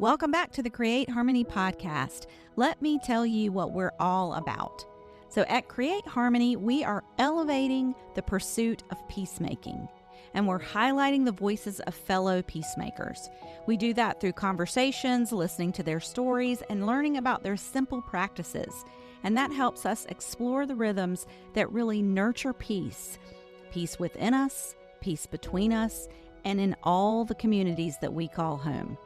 Welcome back to the Create Harmony podcast. Let me tell you what we're all about. So at Create Harmony, we are elevating the pursuit of peacemaking, and we're highlighting the voices of fellow peacemakers. We do that through conversations, listening to their stories, and learning about their simple practices. And that helps us explore the rhythms that really nurture peace. Peace within us, peace between us, and in all the communities that we call home.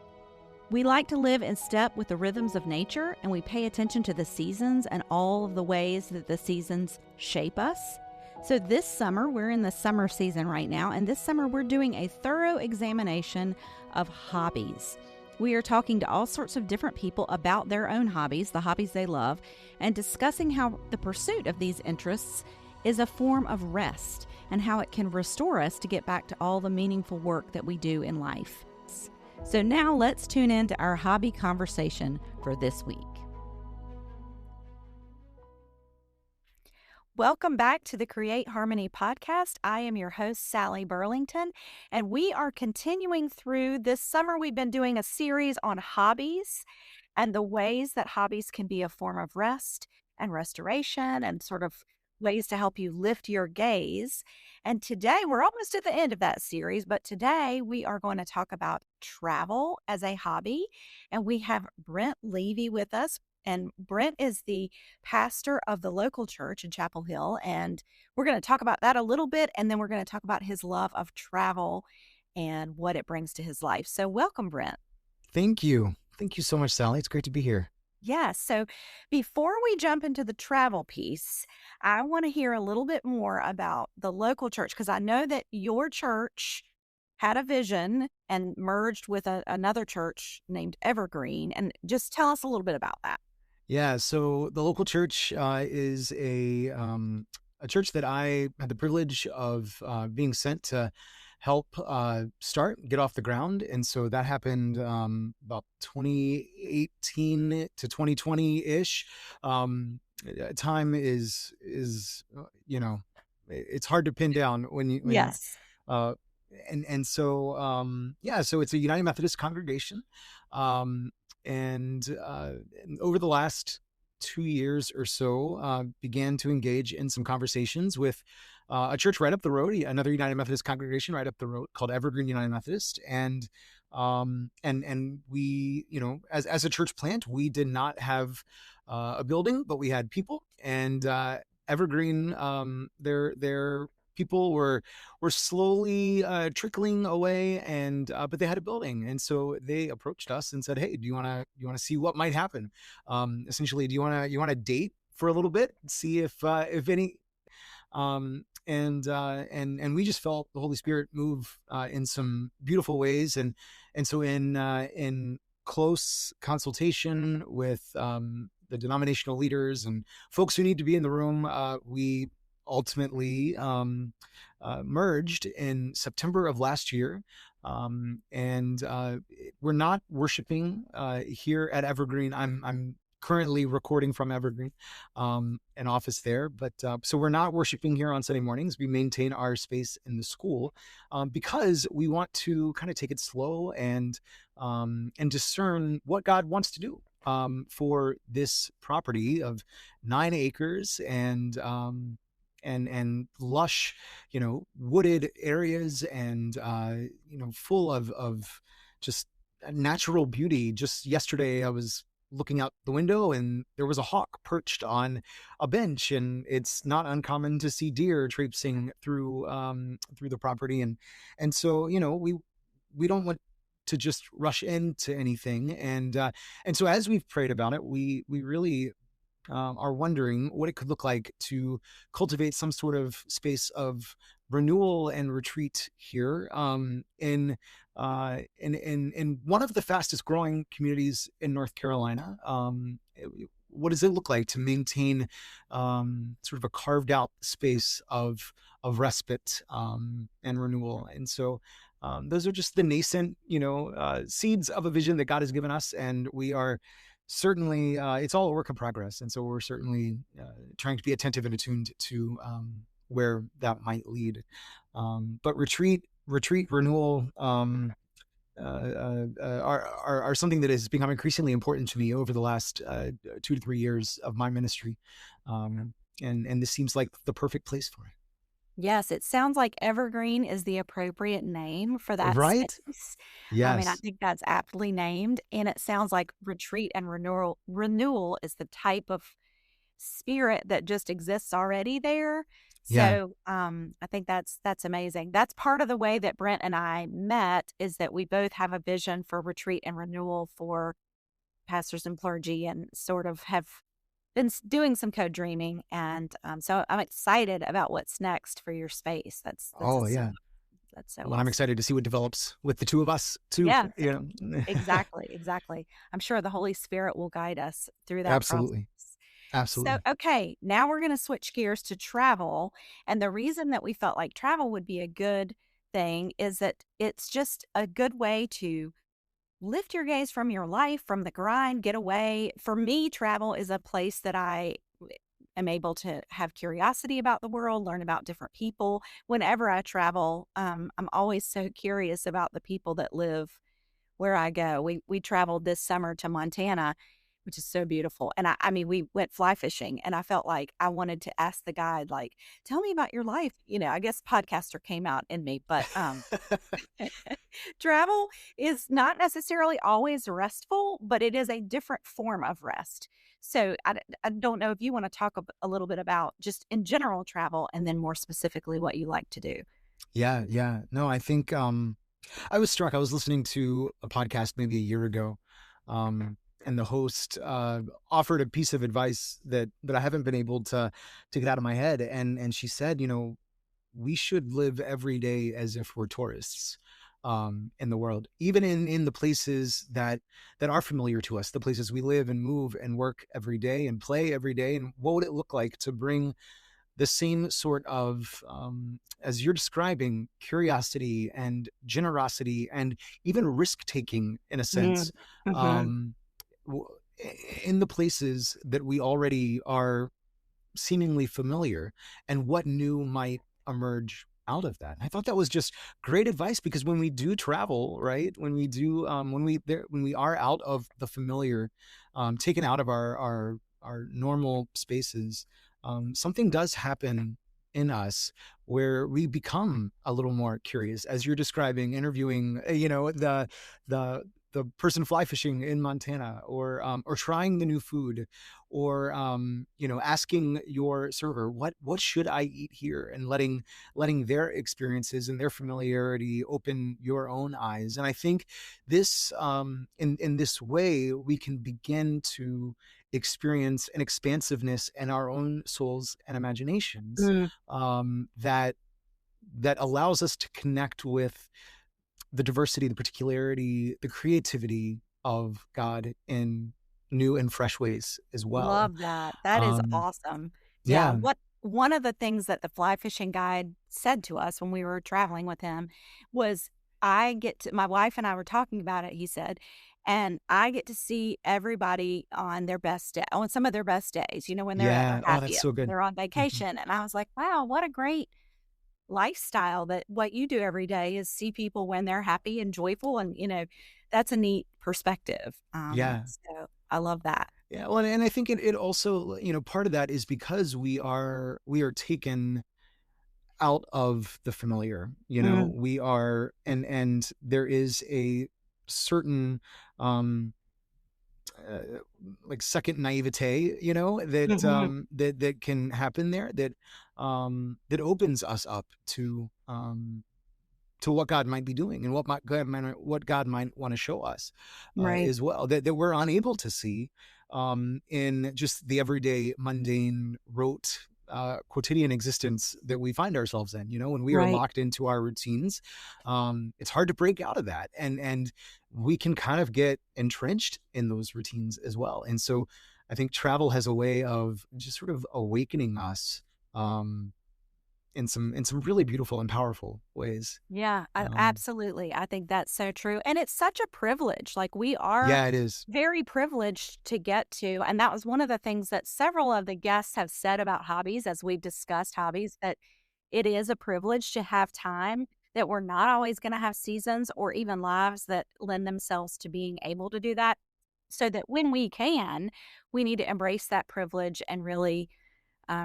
We like to live in step with the rhythms of nature, and we pay attention to the seasons and all of the ways that the seasons shape us. So this summer, we're in the summer season right now, and this summer we're doing a thorough examination of hobbies. We are talking to all sorts of different people about their own hobbies, the hobbies they love, and discussing how the pursuit of these interests is a form of rest and how it can restore us to get back to all the meaningful work that we do in life. So now let's tune in to our hobby conversation for this week. Welcome back to the Create Harmony podcast. I am your host, Sally Burlington, and we are continuing through this summer. We've been doing a series on hobbies and the ways that hobbies can be a form of rest and restoration and sort of ways to help you lift your gaze. And today, we're almost at the end of that series, but today we are going to talk about travel as a hobby. And we have Brent Levy with us. And Brent is the pastor of the local church in Chapel Hill. And we're going to talk about that a little bit. And then we're going to talk about his love of travel and what it brings to his life. So welcome, Brent. Thank you. Thank you so much, Sally. It's great to be here. Yes. So before we jump into the travel piece, I want to hear a little bit more about the local church, because I know that your church had a vision and merged with another church named Evergreen. And just tell us a little bit about that. Yeah. So the local church is a church that I had the privilege of being sent to help get off the ground. And so that happened about 2018 to 2020-ish. Time is it's hard to pin down Yes. So it's a United Methodist congregation. And over the last 2 years or so, began to engage in some conversations with a church right up the road, another United Methodist congregation right up the road called Evergreen United Methodist. And we, as a church plant, we did not have a building, but we had people. And Evergreen, their people were slowly trickling away, and but they had a building, and so they approached us and said, "Hey, do you want to see what might happen? Essentially, do you want to date for a little bit, see if any." And we just felt the Holy Spirit move in some beautiful ways, and so in close consultation with the denominational leaders and folks who need to be in the room, we ultimately merged in September of last year. And we're not worshiping here at Evergreen. I'm currently recording from Evergreen, an office there. But so we're not worshiping here on Sunday mornings. We maintain our space in the school because we want to kind of take it slow and discern what God wants to do for this property of 9 acres and lush, wooded areas and, full of just natural beauty. Just yesterday, I was looking out the window and there was a hawk perched on a bench, and it's not uncommon to see deer traipsing through the property. And so, we don't want to just rush into anything. And so as we've prayed about it, we really are wondering what it could look like to cultivate some sort of space of renewal and retreat here in one of the fastest growing communities in North Carolina. What does it look like to maintain sort of a carved out space of respite and renewal? And so those are just the nascent, seeds of a vision that God has given us, and we are certainly, it's all a work in progress. And so we're certainly trying to be attentive and attuned to where that might lead. But retreat, renewal, are something that has become increasingly important to me over the last 2 to 3 years of my ministry, um, and this seems like the perfect place for it. Yes, it sounds like evergreen is the appropriate name for that Right? space. I mean, I Yes. think that's aptly named, and it sounds like retreat and renewal is the type of spirit that just exists already there. Yeah. So, I think that's amazing. That's part of the way that Brent and I met is that we both have a vision for retreat and renewal for pastors and clergy, and sort of have been doing some co-dreaming. And so I'm excited about what's next for your space. Oh, yeah. That's so Well, I'm awesome. excited to see what develops with the two of us too. Yes, You know. exactly, exactly. I'm sure the Holy Spirit will guide us through that process. Absolutely. So, Absolutely. okay, now we're going to switch gears to travel. And the reason that we felt like travel would be a good thing is that it's just a good way to lift your gaze from your life, from the grind, get away. For me, travel is a place that am able to have curiosity about the world, learn about different people. Whenever I travel, I'm always so curious about the people that live where I go. We traveled this summer to Montana, which is so beautiful. And I mean, we went fly fishing, and I felt like I wanted to ask the guide, like, tell me about your life. I guess podcaster came out in me, but travel is not necessarily always restful, but it is a different form of rest. So I don't know if you want to talk a little bit about just in general travel, and then more specifically what you like to do. Yeah, yeah. No, I think I was struck. I was listening to a podcast maybe a year ago, and the host offered a piece of advice that I haven't been able to get out of my head. And she said, we should live every day as if we're tourists in the world, even in the places that are familiar to us, the places we live and move and work every day and play every day. And what would it look like to bring the same sort of, as you're describing, curiosity and generosity and even risk taking in a Mm. sense, Hmm. um, w- in the places that we already are seemingly familiar, and what new might emerge out of that. I thought that was just great advice, because when we do travel, right, when we do when we are out of the familiar, taken out of our normal spaces, something does happen in us where we become a little more curious, as you're describing, interviewing, the the person fly fishing in Montana, or trying the new food, or asking your server, what should I eat here, and letting their experiences and their familiarity open your own eyes. And I think this, in this way, we can begin to experience an expansiveness in our own souls and imaginations, Mm. that allows us to connect with the diversity, the particularity, the creativity of God in new and fresh ways as well. Love that. That is Um, awesome. Yeah. yeah, One of the things that the fly fishing guide said to us when we were traveling with him was, my wife and I were talking about it, he said, and I get to see everybody on their best day, on some of their best days, when they're at their yeah. Oh, that's happiest, so good. they're on Mhm. vacation. And I was like, wow, what a great lifestyle that what you do every day is see people when they're happy and joyful. And, that's a neat perspective. Yeah, So I love that. yeah. Well, and I think it also, part of that is because we are taken out of the familiar. Mm, We are, and there is a certain, um uh, like, second naivete, mhm, that can happen there, that opens us up to what God might be doing, and what God might want to show us, right. as well, that we're unable to see, in just the everyday, mundane, rote, quotidian existence that we find ourselves in. When we are Right. locked into our routines, it's hard to break out of that, and we can kind of get entrenched in those routines as well. And so, I think travel has a way of just sort of awakening us, um, in some really beautiful and powerful ways. Yeah, Um, absolutely. I think that's so true. And it's such a privilege. Like, we are yeah, it is. very privileged to get to. And that was one of the things that several of the guests have said about hobbies as we've discussed hobbies, that it is a privilege to have time that we're not always going to have seasons or even lives that lend themselves to being able to do that. So that when we can, we need to embrace that privilege and really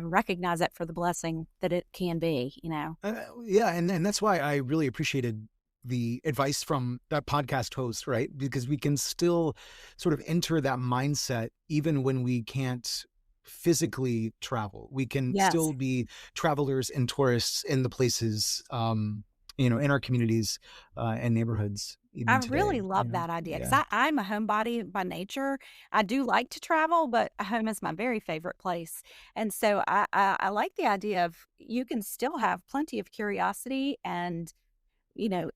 recognize it for the blessing that it can be, you know? Yeah, and that's why I really appreciated the advice from that podcast host, right? Because we can still sort of enter that mindset even when we can't physically travel. We can Yes. still be travelers and tourists in the places, in our communities and neighborhoods I even really today. love that idea because Yeah. I'm a homebody by nature. I do like to travel, but home is my very favorite place. And so I like the idea of you can still have plenty of curiosity and,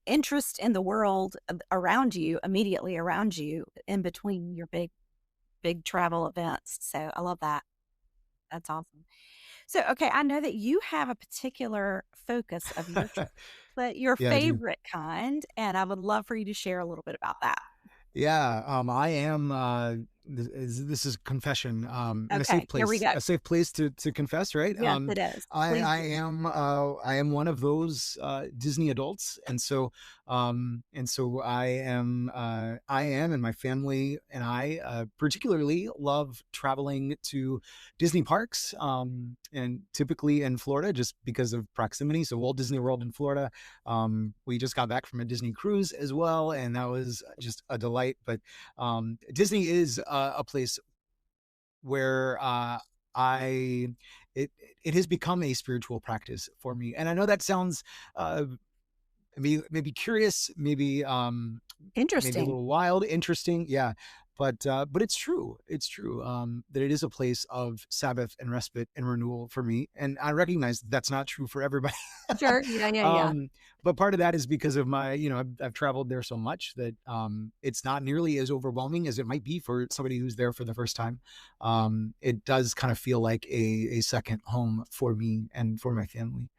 interest in the world around you, immediately around you, in between your big travel events. So I love that. That's awesome. So, okay, I know that you have a particular focus of your trip, but your Yeah, I do. favorite kind, and I would love for you to share a little bit about that. Yeah, I am. This is confession. In Okay, here we go. a safe place to confess, right? Yes, it is. Please do. I am one of those Disney adults, I am, and my family and I particularly love traveling to Disney parks, and typically in Florida, just because of proximity. So Walt Disney World in Florida. We just got back from a Disney cruise as well, and that was just a delight. But Disney is a place where I it it has become a spiritual practice for me, and I know that sounds uh, maybe curious, maybe a Interesting. little wild, interesting, yeah. But it's true. It's true that it is a place of Sabbath and respite and renewal for me, and I recognize that's not true for everybody. Sure. Yeah, yeah, yeah. um, but part of that is because of my, I've traveled there so much that it's not nearly as overwhelming as it might be for somebody who's there for the first time. It does kind of feel like a second home for me and for my family.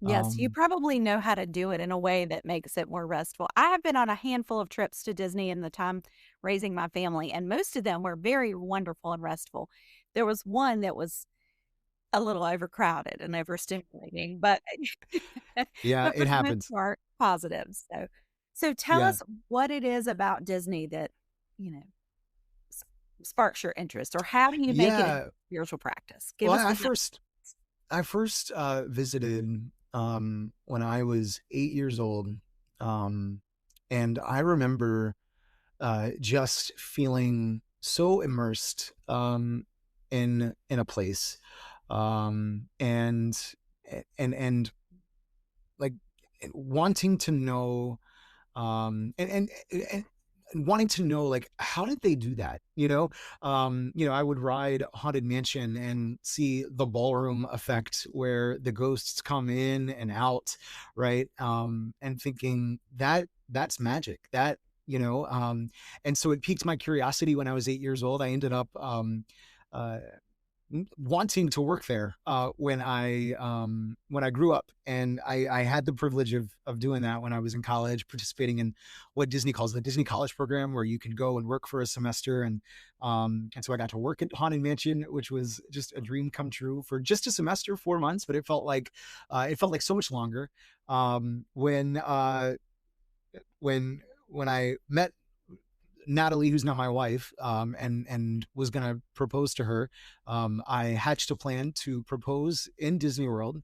Yes, you Um, probably know how to do it in a way that makes it more restful. I have been on a handful of trips to Disney in the time raising my family, and most of them were very wonderful and restful. There was one that was a little overcrowded and overstimulating, but yeah, but for it the most happens. part, positive. So tell Yeah. us what it is about Disney that, you know, s sparks your interest, or how do you make it a Yeah. spiritual practice? Well, Give us the I first visited when I was 8 years old, um, and I remember just feeling so immersed in a place, and and like wanting to know and wanting to know, like, how did they do that, I would ride Haunted Mansion and see the ballroom effect where the ghosts come in and out, right? And thinking that's magic, that and so it piqued my curiosity. When I was 8 years old, I ended up uh wanting to work there when I grew up, and I had the privilege of doing that when I was in college, participating in what Disney calls the Disney College Program, where you can go and work for a semester, and so I got to work at Haunted Mansion, which was just a dream come true for just a semester, 4 months, but it felt like so much longer. When I met Natalie, who's now my wife, and was going to propose to her, I hatched a plan to propose in Disney World,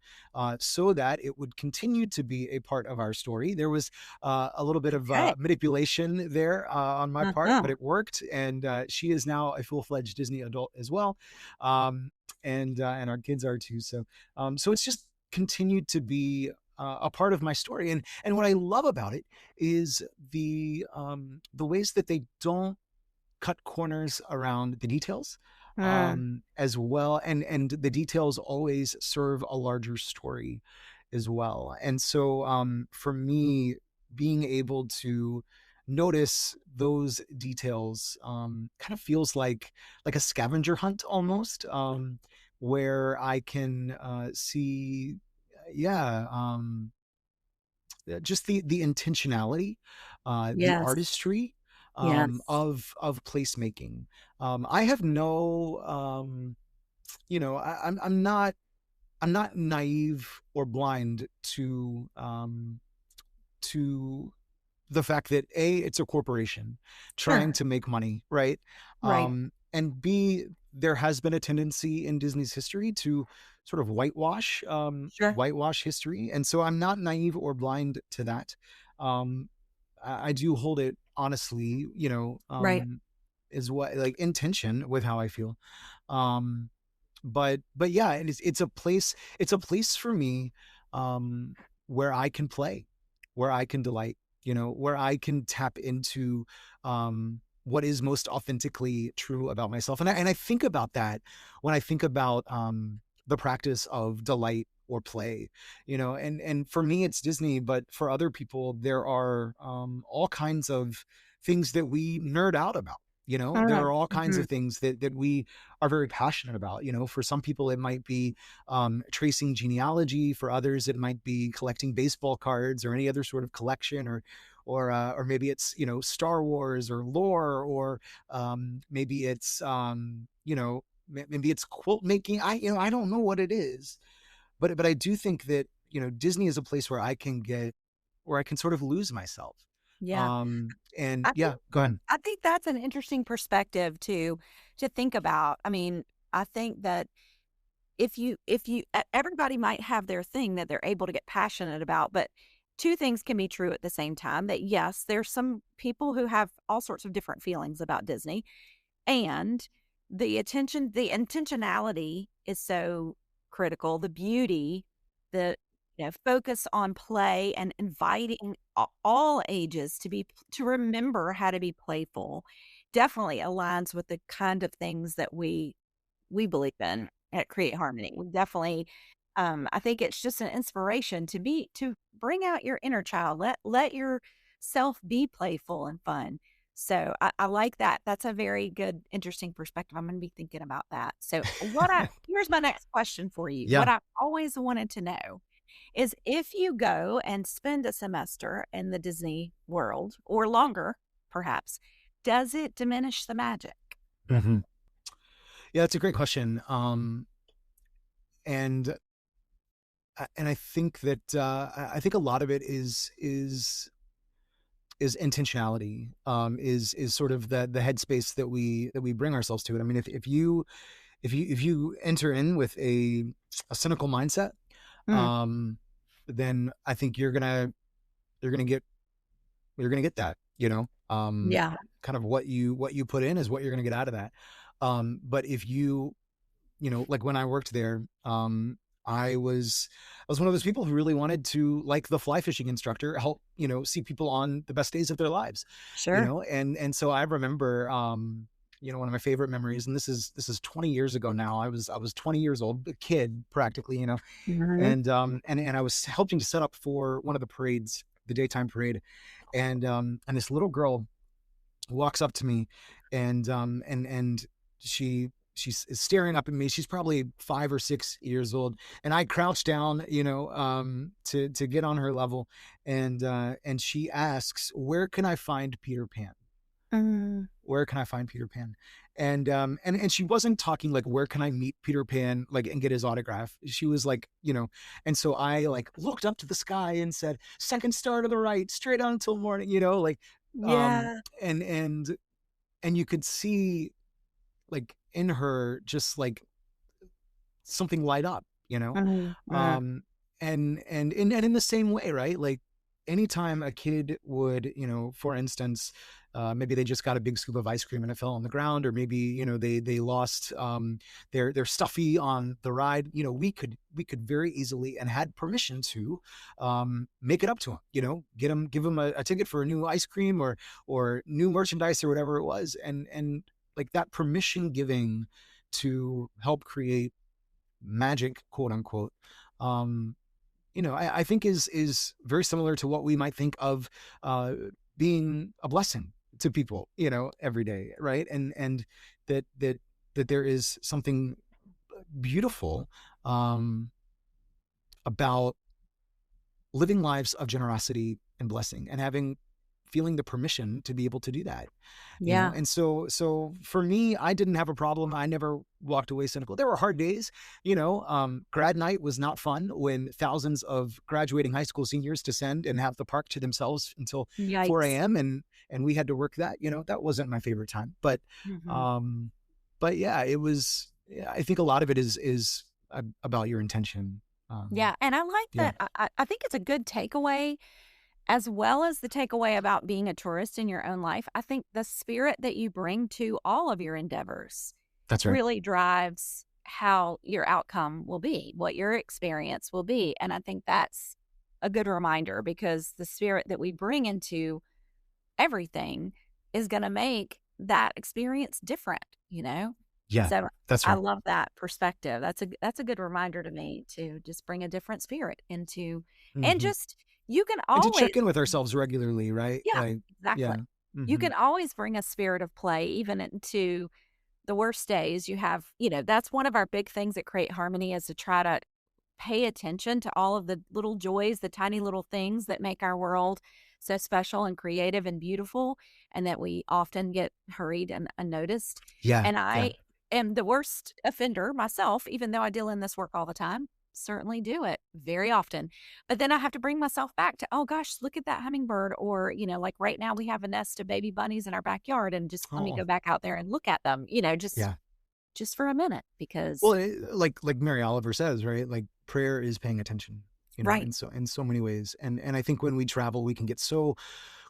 so that it would continue to be a part of our story. There was a little bit of Okay. manipulation there on my part, but Uh-huh. it worked, and she is now a full-fledged Disney adult as well, um, and our kids are too. So it's just continued to be a part of my story, and what I love about it is the ways that they don't cut corners around the details, Mm. as well, and the details always serve a larger story as well. And so for me, being able to notice those details kind of feels like a scavenger hunt almost, where I can see, yeah, just the intentionality, the Yes. artistry Yes. of placemaking. I have no, I'm not naive or blind to to the fact that A, it's a corporation trying Sure. to make money, right? Right. And B, there has been a tendency in Disney's history to sort of Sure. whitewash history. And so I'm not naive or blind to that. Um, I do hold it honestly, Right. is what like intention with how I feel. Um, but yeah, and it's a place for me, um, where I can play, where I can delight, where I can tap into, what is most authentically true about myself. And I think about that when I think about, the practice of delight or play, and for me it's Disney, but for other people there are, all kinds of things that we nerd out about. There Mm. are all kinds Mhm. of things that we are very passionate about. For some people, it might be, tracing genealogy. For others, it might be collecting baseball cards or any other sort of collection, or maybe it's Star Wars or lore, or maybe it's maybe it's quilt making. I don't know what it is, but I do think that Disney is a place where I can sort of lose myself. Yeah. And I think yeah, go ahead. I think that's an interesting perspective to think about. I mean, I think that everybody might have their thing that they're able to get passionate about, but two things can be true at the same time. That yes, there's some people who have all sorts of different feelings about Disney, and the intentionality is so critical. The beauty, the focus on play and inviting all ages to remember how to be playful definitely aligns with the kind of things that we believe in at Create Harmony. We definitely, I think it's just an inspiration to bring out your inner child. Let yourself be playful and fun. So I like that. That's a very good, interesting perspective. I'm going to be thinking about that. So here's my next question for you. What Yeah. I always wanted to know is if you go and spend a semester in the Disney world or longer, perhaps, does it diminish the magic? Mhm. Yeah, that's a great question. And and I think that, I think a lot of it is intentionality. Is sort of the headspace that we bring ourselves to it. I mean, if you enter in with a cynical mindset, Mm, um, then I think you're gonna get that. yeah, Kind of what you put in is what you're gonna get out of that. But if like when I worked there, I was one of those people who really wanted to, like the fly fishing instructor, help, see people on the best days of their lives, sure. and so I remember, one of my favorite memories, and this is 20 years ago now. I was 20 years old, a kid practically, Mhm. and I was helping to set up for one of the parades, the daytime parade, and this little girl walks up to me, and she's staring up at me. She's probably 5 or 6 years old, and I crouch down, to get on her level, and she asks, "Where can I find Peter Pan? Mm, Where can I find Peter Pan?" And she wasn't talking like, "Where can I meet Peter Pan, like, and get his autograph?" She was like, and so I like looked up to the sky and said, "Second star to the right, straight on until morning," like, um, yeah. and and and you could see, like, in her, just like something light up, Mhm, mm, um and in the same way, right? Like, anytime a kid would, for instance, maybe they just got a big scoop of ice cream and it fell on the ground, or maybe, they lost, their stuffy on the ride, we could very easily, and had permission to, make it up to them, give them a ticket for a new ice cream, or new merchandise, or whatever it was. And like, that permission giving to help create magic, quote unquote, um, I think is very similar to what we might think of, uh, being a blessing to people, every day, right? And that there is something beautiful, um, about living lives of generosity and blessing, and having feeling the permission to be able to do that, Yeah. and so for me, I didn't have a problem. I never walked away cynical. There were hard days. Grad night was not fun when thousands of graduating high school seniors descend and have the park to themselves until 4 Yikes. a.m. and we had to work that. That wasn't my favorite time. But Hmm. um yeah, it was. Yeah, I think a lot of it is about your intention. Yeah. And I like Yeah, that. I think it's a good takeaway, as well as the takeaway about being a tourist in your own life. I think the spirit that you bring to all of your endeavors that's right. really drives how your outcome will be, what your experience will be. And I think that's a good reminder, because the spirit that we bring into everything is going to make that experience different, you know? Yeah, So that's I right. love that perspective. That's a good reminder to me to just bring a different spirit into, and Hmm. just, you can And to always, check in with ourselves regularly, right? yeah, Like, exactly. yeah. You Hmm. can always bring a spirit of play even into the worst days. You have, that's one of our big things at Create Harmony, is to try to pay attention to all of the little joys, the tiny little things that make our world so special and creative and beautiful, and that we often get hurried and unnoticed. Yeah, And yeah. I am the worst offender myself, even though I deal in this work all the time. Certainly do it very often. But then I have to bring myself back to, oh gosh, look at that hummingbird. Or, like right now we have a nest of baby bunnies in our backyard, and just let me Oh, go back out there and look at them, yeah. just for a minute, because Well, like Mary Oliver says, right? Like prayer is paying attention, right. in so many ways. And I think when we travel, we can get so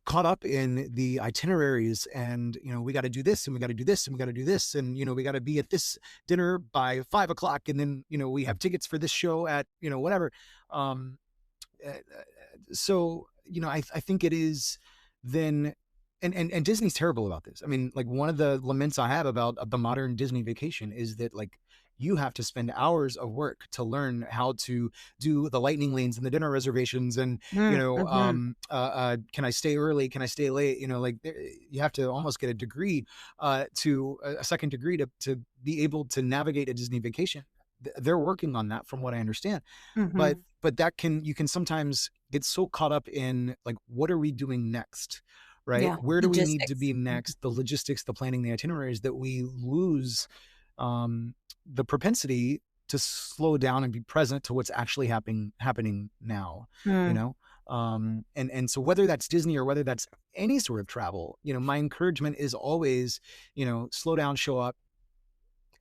caught up in the itineraries and we got to do this and we got to do this and we got to do this and we got to be at this dinner by 5 o'clock and then we have tickets for this show at whatever. um uh, so I think it is then. And Disney's terrible about this. I mean, like, one of the laments I have about the modern Disney vacation is that, like, you have to spend hours of work to learn how to do the lightning lanes and the dinner reservations and Mm-hmm. can I stay early, can I stay late, like, you have to almost get a degree, to a second degree to be able to navigate a Disney vacation. They're working on that from what I understand. but Mm-hmm. but you can sometimes get so caught up in, like, what are we doing next, right? Yeah. Where do we need to Logistics. be Mhm. next, the logistics, the planning, the itineraries, that we lose um the propensity to slow down and be present to what's actually happening now, you Mm. know and so whether that's Disney or whether that's any sort of travel, my encouragement is always, slow down, show up,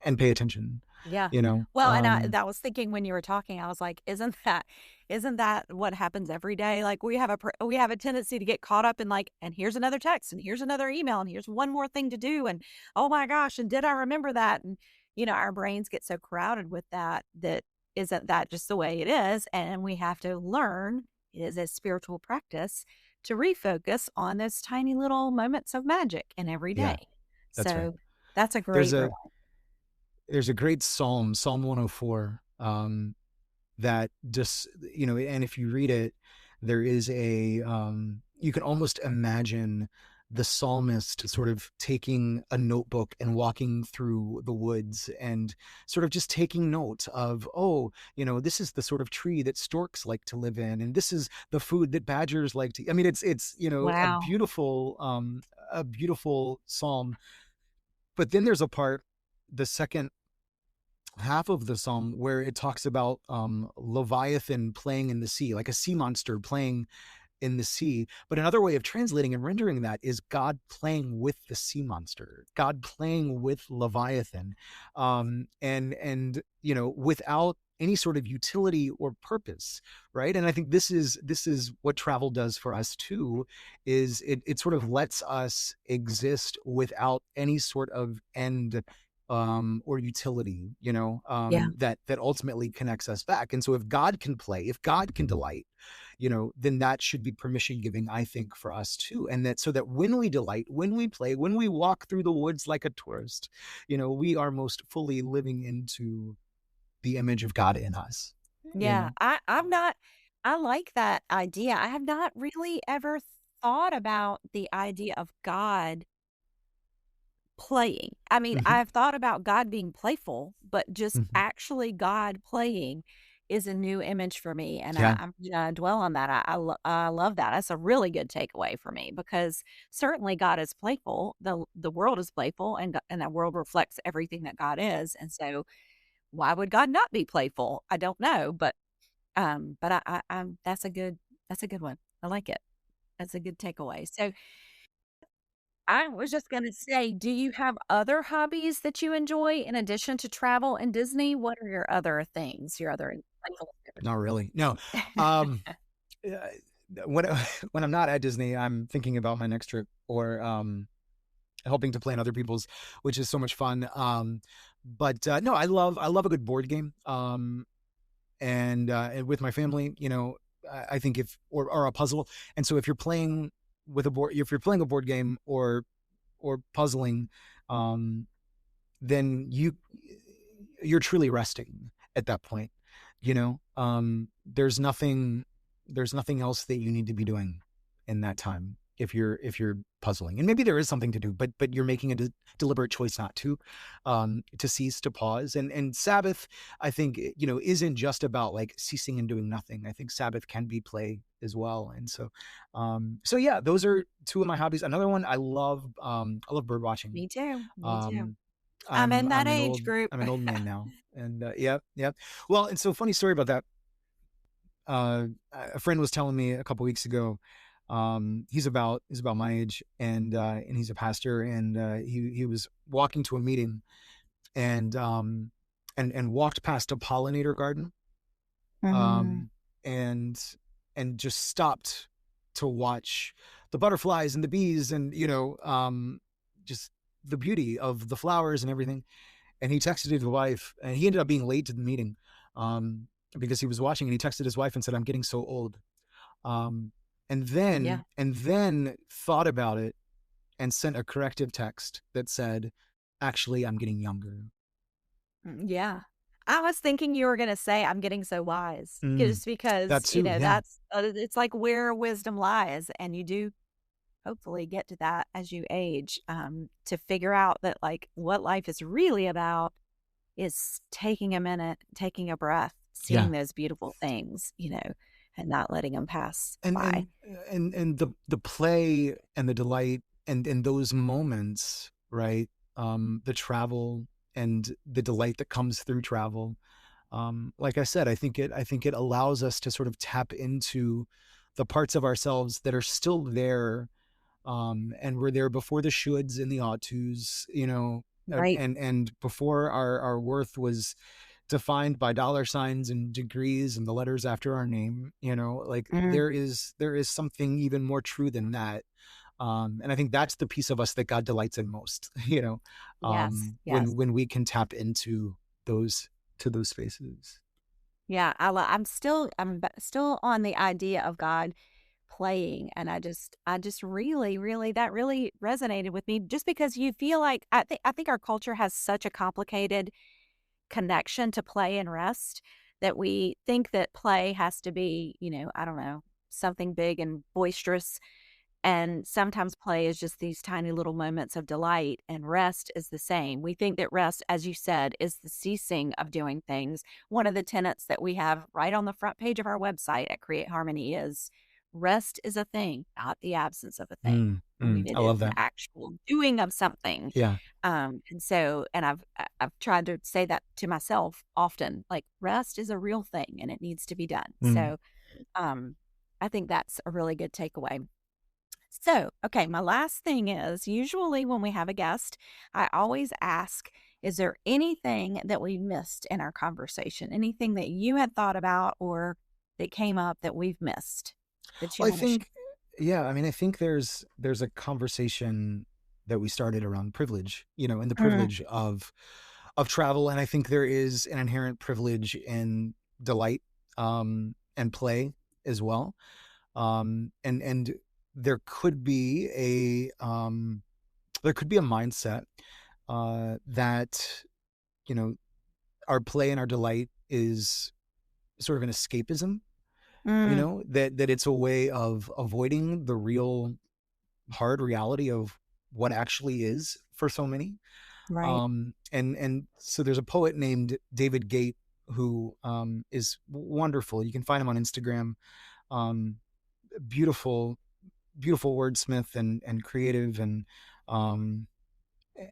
and pay attention, Yeah. you know Well, and um that was thinking when you were talking, I was like, isn't that what happens every day? Like, we have a tendency to get caught up in, like, and here's another text, and here's another email, and here's one more thing to do, and oh my gosh, and did I remember that? And our brains get so crowded with that, that isn't that just the way it is, and we have to learn, it is a spiritual practice, to refocus on those tiny little moments of magic in every day. yeah, that's right. So that's a there's great a there's a great Psalm 104, that just, and if you read it, there is you can almost imagine the psalmist sort of taking a notebook and walking through the woods and sort of just taking note of, oh, this is the sort of tree that storks like to live in, and this is the food that badgers like to. I mean, it's Wow. a beautiful psalm. But then there's a part, the second half of the psalm, where it talks about Leviathan playing in the sea, like a sea monster playing in the sea. But another way of translating and rendering that is God playing with the sea monster, God playing with Leviathan, and without any sort of utility or purpose, right? And I think this is what travel does for us too, is it sort of lets us exist without any sort of end, or utility, Yeah. that ultimately connects us back. And so if God can play, if God can delight, then that should be permission giving, I think, for us too. And that, so that when we delight, when we play, when we walk through the woods like a tourist, we are most fully living into the image of God in us, you Yeah, know? I've not I like that idea. I have not really ever thought about the idea of God playing. I mean, Hmm. I've thought about God being playful, but just Hmm. actually God playing is a new image for me, and Yeah. I'm gonna dwell on that. I love that. That's a really good takeaway for me because certainly God is playful. The world is playful, and that world reflects everything that God is. And so, why would God not be playful? I don't know, but that's a good one. I like it. That's a good takeaway. So I was just gonna say, do you have other hobbies that you enjoy in addition to travel and Disney? What are your other things, your other playful Not really. No. activities? Um, uh, when when I'm not at Disney, I'm thinking about my next trip or helping to plan other people's, which is so much fun. But no, I love a good board game. And with my family, I think if or a puzzle. And so if you're playing with a board, if you're playing a board game or puzzling, um, then you're truly resting at that point. There's nothing else that you need to be doing in that time if you're puzzling. And maybe there is something to do, but you're making a deliberate choice not to cease, to pause. And Sabbath, I think, isn't just about like ceasing and doing nothing. I think Sabbath can be play as well. And so yeah, those are two of my hobbies. Another one, I love bird watching. Me too. Me too. um I'm I'm in that I'm an age old group. I'm an old man now, and yep, yep. Well, and so funny story about that. A friend was telling me a couple weeks ago. He's about my age, and he's a pastor, and he was walking to a meeting, and walked past a pollinator garden, Mm, um, and and just stopped to watch the butterflies and the bees, and just the beauty of the flowers and everything. And he texted his wife, and he ended up being late to the meeting, um, because he was watching. And he texted his wife and said, "I'm getting so old." Um, yeah. and then thought about it and sent a corrective text that said, "Actually, I'm getting younger." Yeah. I was thinking you were gonna say, "I'm getting so wise," Mm, just that because, too. Yeah, that's it's like where wisdom lies, and you do hopefully get to that as you age, to figure out that, like, what life is really about is taking a minute, taking a breath, yeah. seeing those beautiful things, and not letting them pass and by. and and the play and the delight and those moments, right? The travel and the delight that comes through travel. Like I said, I think it allows us to sort of tap into the parts of ourselves that are still there, and were there before the shoulds and the ought tos, Right. and before our worth was defined by dollar signs and degrees and the letters after our name. Like Mhm. there is something even more true than that. And I think that's the piece of us that God delights in most. Yes, yes. When we can tap into those those spaces. Yeah, still on the idea of God playing, and I just really that really resonated with me just because you feel like I think our culture has such a complicated connection to play and rest that we think that play has to be, I don't know, something big and boisterous. And sometimes play is just these tiny little moments of delight, and rest is the same. We think that rest, as you said, is the ceasing of doing things. One of the tenets that we have right on the front page of our website at Create Harmony is rest is a thing, not the absence of a thing. It I is love an that. actual doing of something. Yeah. And I've tried to say that to myself often, like rest is a real thing and it needs to be done. Mm. So um, I think that's a really good takeaway. So, okay, my last thing is usually when we have a guest, I always ask, is there anything that we missed in our conversation? Anything that you had thought about or that came up that we've missed that you Well, I want to share? think, yeah, I mean, I think there's a conversation that we started around privilege, and the Mm, privilege of travel. And I think there is an inherent privilege in delight, and play as well. And there could be a mindset that, you know, our play and our delight is sort of an escapism, mm, that it's a way of avoiding the real hard reality of what actually is for so many. right. And so there's a poet named David Gate who is wonderful. You can find him on Instagram. Um, beautiful, beautiful wordsmith and creative um,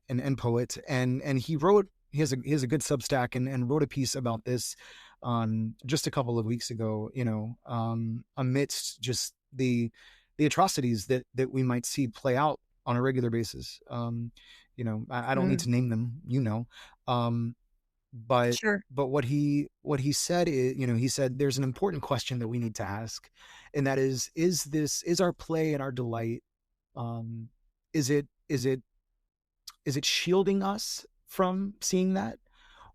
and poet. And he has a good Substack and wrote a piece about this just a couple of weeks ago. Amidst just the atrocities that we might see play out on a regular basis. I don't need Mm, to name them. Um, but sure. what he said is, he said there's an important question that we need to ask, and that is our play and our delight, um, is it shielding us from seeing that,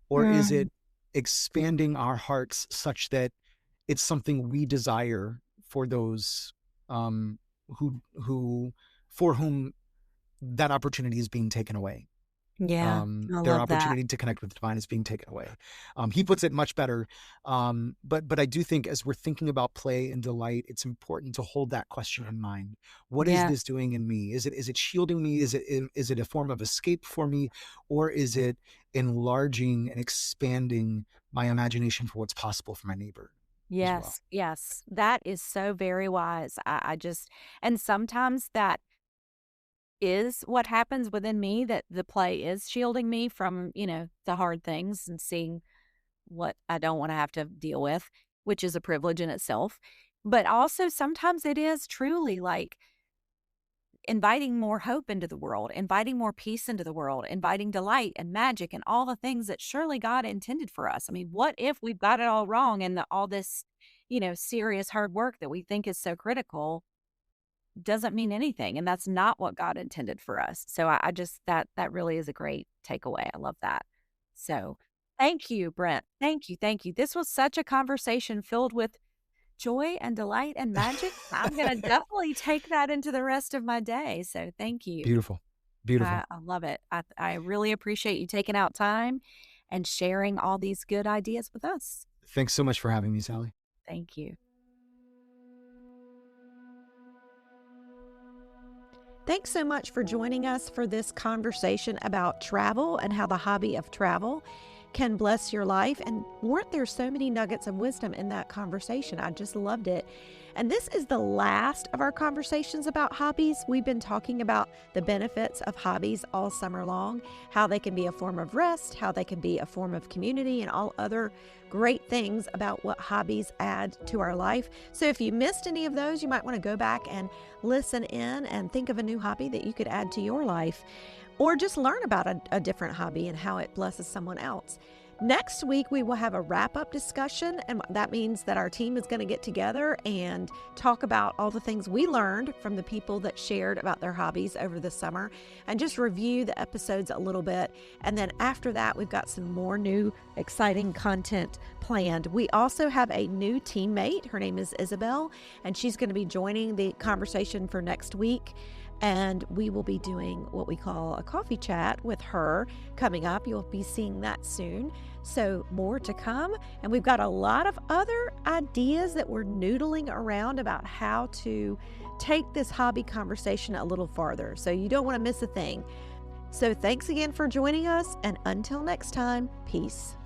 or is Mm, it expanding our hearts such that it's something we desire for those um, who for whom that opportunity is being taken away? yeah, I Their love that. opportunity to connect with the divine is being taken away. He puts it much better. But I do think, as we're thinking about play and delight, it's important to hold that question in mind. What is Yeah. this doing in me? Is it shielding me? Is it a form of escape for me, or is it enlarging and expanding my imagination for what's possible for my neighbor as well? Yes, yes. That is so very wise. I just, and sometimes that is what happens within me, that the play is shielding me from, the hard things and seeing what I don't want to have to deal with, which is a privilege in itself. But also sometimes it is truly like inviting more hope into the world, inviting more peace into the world, inviting delight and magic and all the things that surely God intended for us. I mean, what if we've got it all wrong and all this, serious hard work that we think is so critical doesn't mean anything, and that's not what God intended for us. So I just that really is a great takeaway. I love that. So thank you, Brent. Thank you, thank you. This was such a conversation filled with joy and delight and magic. I'm gonna definitely take that into the rest of my day. So thank you. Beautiful, beautiful. I love it. I really appreciate you taking out time and sharing all these good ideas with us. Thanks so much for having me, Sally. Thank you. Thanks so much for joining us for this conversation about travel and how the hobby of travel can bless your life. And weren't there so many nuggets of wisdom in that conversation? I just loved it. And this is the last of our conversations about hobbies. We've been talking about the benefits of hobbies all summer long, how they can be a form of rest, how they can be a form of community, and all other great things about what hobbies add to our life. So if you missed any of those, you might want to go back and listen in and think of a new hobby that you could add to your life, or just learn about a different hobby and how it blesses someone else. Next week, we will have a wrap-up discussion, and that means that our team is going to get together and talk about all the things we learned from the people that shared about their hobbies over the summer, and just review the episodes a little bit. And then after that, we've got some more new exciting content planned. We also have a new teammate. Her name is Isabel, and she's going to be joining the conversation for next week. And we will be doing what we call a coffee chat with her coming up. You'll be seeing that soon. So more to come. And we've got a lot of other ideas that we're noodling around about how to take this hobby conversation a little farther. So you don't want to miss a thing. So thanks again for joining us. And until next time, peace.